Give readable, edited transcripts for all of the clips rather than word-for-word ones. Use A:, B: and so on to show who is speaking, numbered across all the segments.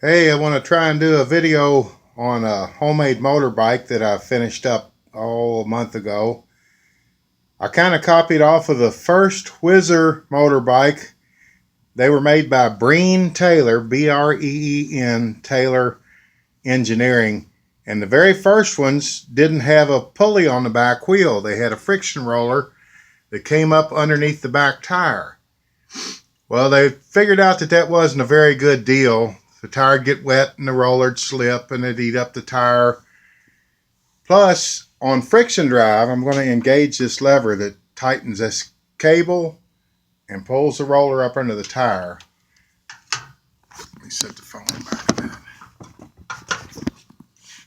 A: Hey, I want to try and do a video on a homemade motorbike that I finished up a month ago. I kind of copied off of the first whizzer motorbike. They were made by Breen-Taylor, Breen Taylor Engineering. And the very first ones didn't have a pulley on the back wheel. They had a friction roller that came up underneath the back tire. Well, they figured out that that wasn't a very good deal. The tire would get wet and the roller would slip and it'd eat up the tire. Plus, on friction drive, I'm going to engage this lever that tightens this cable and pulls the roller up under the tire. Let me set the phone back a minute.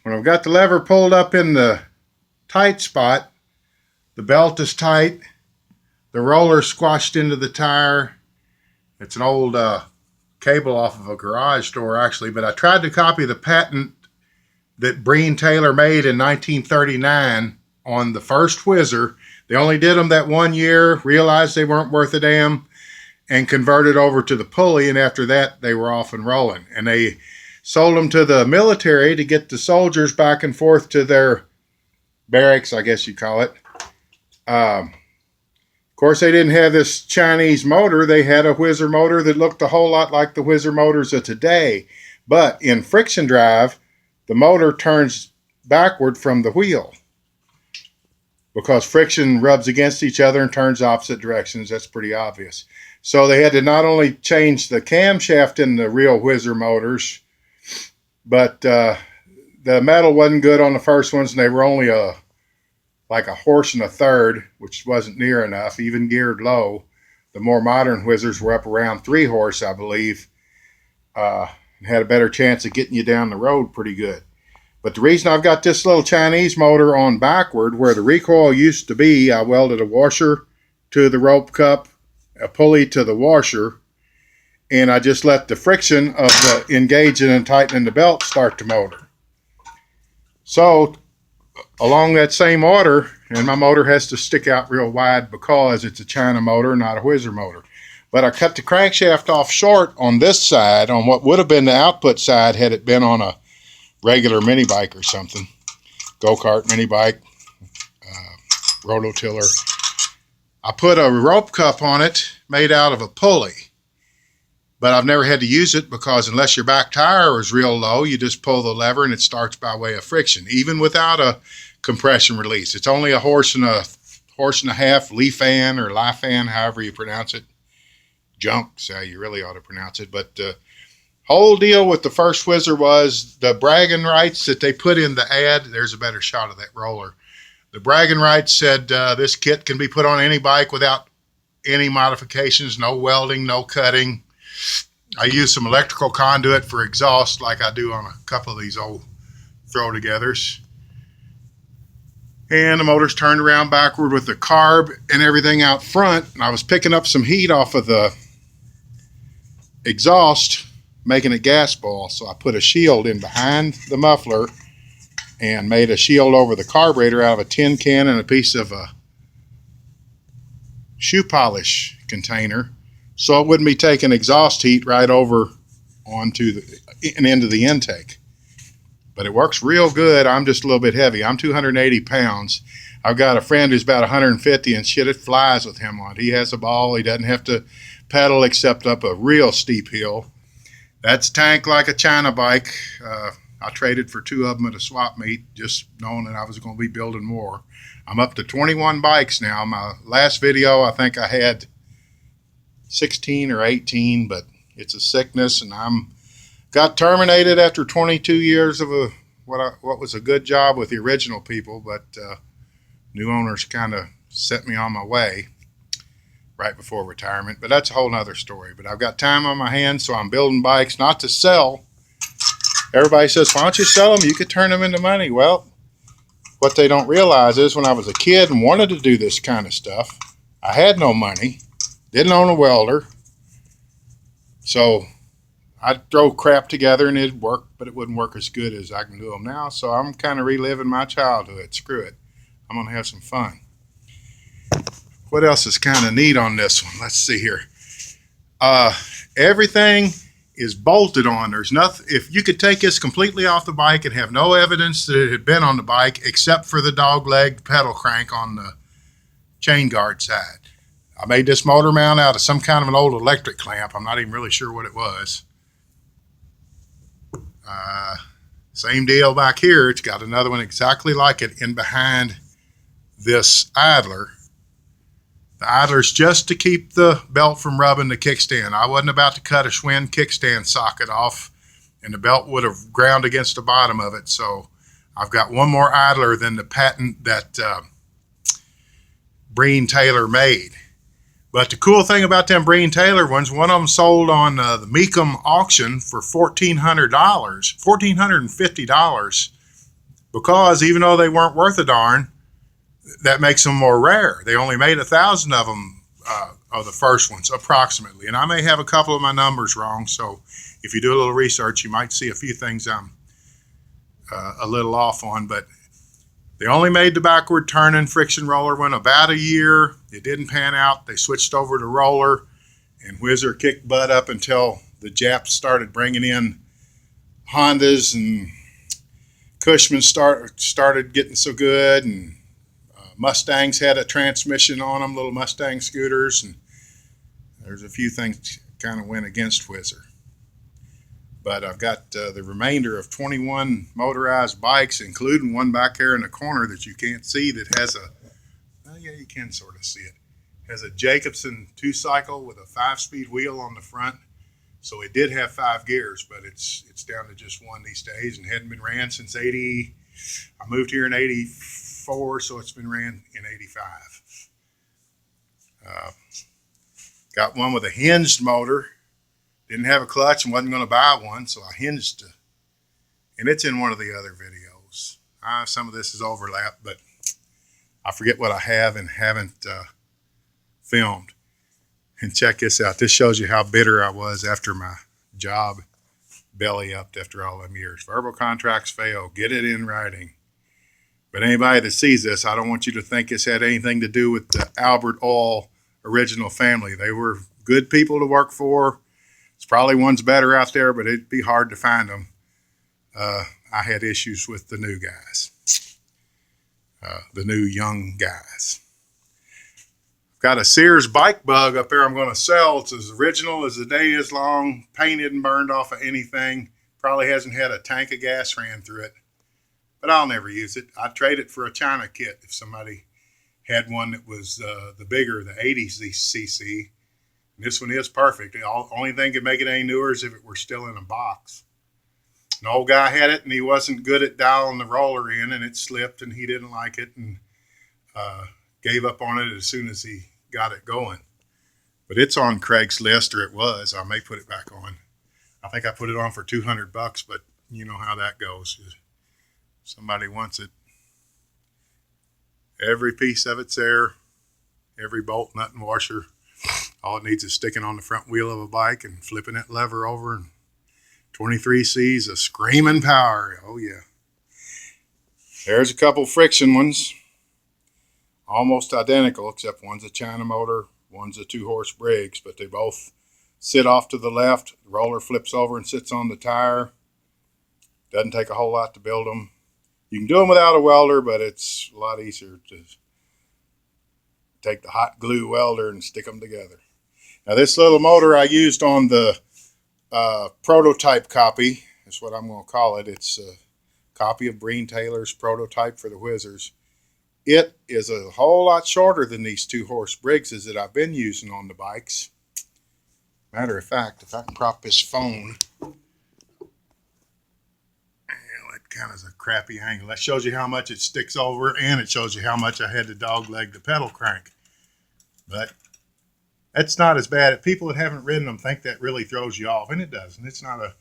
A: When I've got the lever pulled up in the tight spot, the belt is tight, the roller squashed into the tire. It's an old cable off of a garage door, actually, but I tried to copy the patent that Breen-Taylor made in 1939 on the first whizzer. They only did them that 1 year, realized they weren't worth a damn, and converted over to the pulley, and after that, they were off and rolling. And they sold them to the military to get the soldiers back and forth to their barracks, I guess you call it. Of course, they didn't have this Chinese motor. They had a whizzer motor that looked a whole lot like the whizzer motors of today. But in friction drive, the motor turns backward from the wheel because friction rubs against each other and turns opposite directions. That's pretty obvious. So they had to not only change the camshaft in the real whizzer motors, but the metal wasn't good on the first ones, and they were only like a horse and a third, which wasn't near enough, even geared low. The more modern whizzers were up around 3 horse, I believe, and had a better chance of getting you down the road pretty good. But the reason I've got this little Chinese motor on backward, where the recoil used to be, I welded a washer to the rope cup, a pulley to the washer, and I just let the friction of the engaging and tightening the belt start the motor. So along that same order, and my motor has to stick out real wide because it's a China motor, not a whizzer motor. But I cut the crankshaft off short on this side, on what would have been the output side had it been on a regular mini bike or something. Go-kart, mini bike, rototiller. I put a rope cup on it made out of a pulley. But I've never had to use it because unless your back tire is real low, you just pull the lever and it starts by way of friction, even without a compression release. It's only a horse and a half Lifan or Lifan, however you pronounce it. Junk, so you really ought to pronounce it. But the whole deal with the first whizzer was the bragging rights that they put in the ad. There's a better shot of that roller. The bragging rights said this kit can be put on any bike without any modifications, no welding, no cutting. I use some electrical conduit for exhaust like I do on a couple of these old throw-togethers. And the motor's turned around backward with the carb and everything out front. And I was picking up some heat off of the exhaust, making it gas ball. So I put a shield in behind the muffler and made a shield over the carburetor out of a tin can and a piece of a shoe polish container, so it wouldn't be taking exhaust heat right over onto and into the intake. But it works real good. I'm just a little bit heavy. I'm 280 pounds. I've got a friend who's about 150, and shit, it flies with him on it. He has a ball. He doesn't have to pedal except up a real steep hill. That's tanked like a China bike. I traded for 2 of them at a swap meet, just knowing that I was going to be building more. I'm up to 21 bikes now. My last video, I think I had 16 or 18, but it's a sickness, and got terminated after 22 years of what was a good job with the original people, but new owners kind of set me on my way right before retirement. But that's a whole nother story. But I've got time on my hands, so I'm building bikes not to sell. Everybody says, why don't you sell them? You could turn them into money. Well, what they don't realize is when I was a kid and wanted to do this kind of stuff, I had no money. Didn't own a welder, so I'd throw crap together and it'd work, but it wouldn't work as good as I can do them now. So I'm kind of reliving my childhood. Screw it. I'm going to have some fun. What else is kind of neat on this one? Let's see here. Everything is bolted on. There's nothing, if you could take this completely off the bike and have no evidence that it had been on the bike except for the dog leg pedal crank on the chain guard side. I made this motor mount out of some kind of an old electric clamp. I'm not even really sure what it was. Same deal back here. It's got another one exactly like it in behind this idler. The idler's just to keep the belt from rubbing the kickstand. I wasn't about to cut a Schwinn kickstand socket off, and the belt would have ground against the bottom of it. So I've got one more idler than the patent that Breen-Taylor made. But the cool thing about them Breen-Taylor ones, one of them sold on the Mecum auction for $1,450, because even though they weren't worth a darn, that makes them more rare. They only made 1,000 of them, of the first ones, approximately. And I may have a couple of my numbers wrong, so if you do a little research, you might see a few things I'm a little off on. But they only made the backward turning friction roller one about a year. It didn't pan out. They switched over to roller, and Whizzer kicked butt up until the Japs started bringing in Hondas, and Cushman started getting so good, and Mustangs had a transmission on them, little Mustang scooters, and there's a few things kind of went against Whizzer. But I've got the remainder of 21 motorized bikes, including one back there in the corner that you can't see that has a, well, yeah, you can sort of see it. Has a Jacobson 2-cycle with a 5-speed wheel on the front. So it did have 5 gears, but it's down to just one these days, and hadn't been ran since 80. I moved here in 84, so it's been ran in 85. Got one with a hinged motor. Didn't have a clutch and wasn't going to buy one, so I hinged it. And it's in one of the other videos. Some of this is overlapped, but I forget what I have and haven't filmed. And check this out. This shows you how bitter I was after my job belly upped after all them years. Verbal contracts fail. Get it in writing. But anybody that sees this, I don't want you to think it's had anything to do with the Albert Oil original family. They were good people to work for. It's probably one's better out there, but it'd be hard to find them. I had issues with the new guys, the new young guys. Got a Sears bike bug up there I'm going to sell. It's as original as the day is long, painted and burned off of anything. Probably hasn't had a tank of gas ran through it, but I'll never use it. I'd trade it for a China kit if somebody had one that was the bigger, the 80cc. This one is perfect. The only thing could make it any newer is if it were still in a box. An old guy had it, and he wasn't good at dialing the roller in, and it slipped, and he didn't like it, and gave up on it as soon as he got it going. But it's on Craigslist, or it was. I may put it back on. I think I put it on for $200, but you know how that goes. Somebody wants it. Every piece of it's there. Every bolt, nut, and washer. All it needs is sticking on the front wheel of a bike and flipping that lever over, and 23 C's of screaming power. Oh, yeah. There's a couple friction ones. Almost identical, except one's a China motor, one's a 2-horse Briggs, but they both sit off to the left. The roller flips over and sits on the tire. Doesn't take a whole lot to build them. You can do them without a welder, but it's a lot easier to take the hot glue welder and stick them together. Now, this little motor I used on the prototype copy, is what I'm going to call it. It's a copy of Breen-Taylor's prototype for the Whizzers. It is a whole lot shorter than these 2-horse Briggses that I've been using on the bikes. Matter of fact, if I can prop this phone, it kind of is a crappy angle. That shows you how much it sticks over, and it shows you how much I had to dog leg the pedal crank. But that's not as bad. If people that haven't ridden them think that really throws you off, and it doesn't. It's not a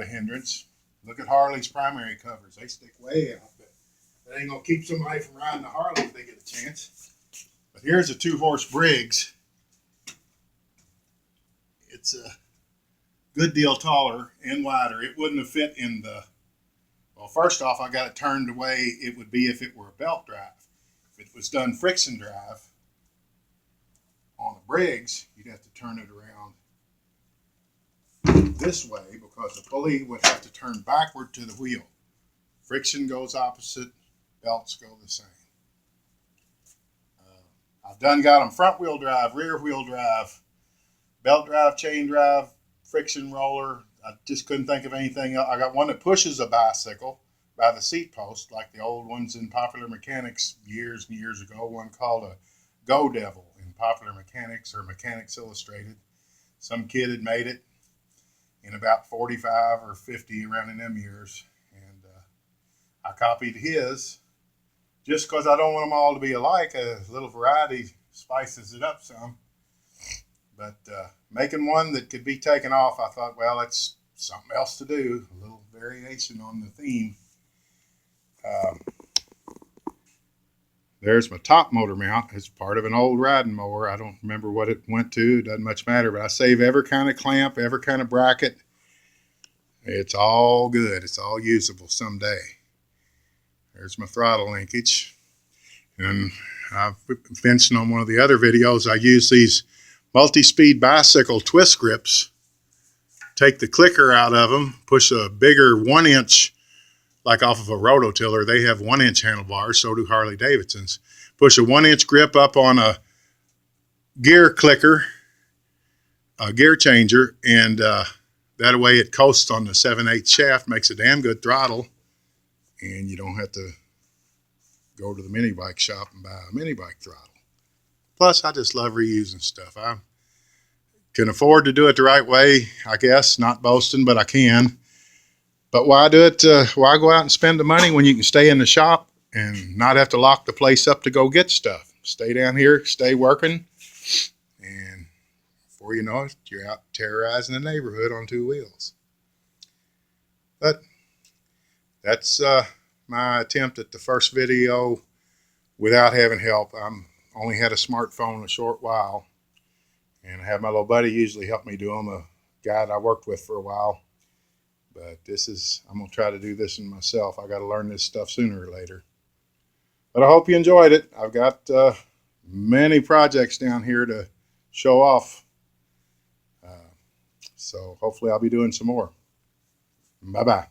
A: hindrance. Look at Harley's primary covers. They stick way out. That ain't going to keep somebody from riding a Harley if they get a chance. But here's a 2-horse Briggs. It's a good deal taller and wider. It wouldn't have fit in the, well, first off, I got it turned the way it would be if it were a belt drive. If it was done friction drive on a Briggs, you'd have to turn it around this way because the pulley would have to turn backward to the wheel. Friction goes opposite, belts go the same. I've done got them front wheel drive, rear wheel drive, belt drive, chain drive, friction roller. I just couldn't think of anything else. I got one that pushes a bicycle by the seat post, like the old ones in Popular Mechanics years and years ago. One called a Go Devil in Popular Mechanics or Mechanics Illustrated. Some kid had made it in about 45 or 50 around in them years. And I copied his just because I don't want them all to be alike. A little variety spices it up some. But making one that could be taken off, I thought, well, that's something else to do. A little variation on the theme. There's my top motor mount. It's part of an old riding mower. I don't remember what it went to. It doesn't much matter, but I save every kind of clamp, every kind of bracket. It's all good. It's all usable someday. There's my throttle linkage. And I've mentioned on one of the other videos, I use these multi-speed bicycle twist grips. Take the clicker out of them, push a bigger 1-inch, like off of a rototiller. They have 1-inch handlebars, so do Harley Davidsons. Push a 1-inch grip up on a gear clicker, a gear changer, and that way it coasts on the 7/8 shaft, makes a damn good throttle, and you don't have to go to the mini bike shop and buy a mini bike throttle. Plus, I just love reusing stuff. I can afford to do it the right way, I guess. Not boasting, but I can. But why do it? Why go out and spend the money when you can stay in the shop and not have to lock the place up to go get stuff? Stay down here, stay working, and before you know it, you're out terrorizing the neighborhood on 2 wheels. But that's my attempt at the first video without having help. I'm only had a smartphone a short while, and I have my little buddy usually help me do them, a guy that I worked with for a while. But I'm going to try to do this in myself. I got to learn this stuff sooner or later. But I hope you enjoyed it. I've got many projects down here to show off. So hopefully I'll be doing some more. Bye-bye.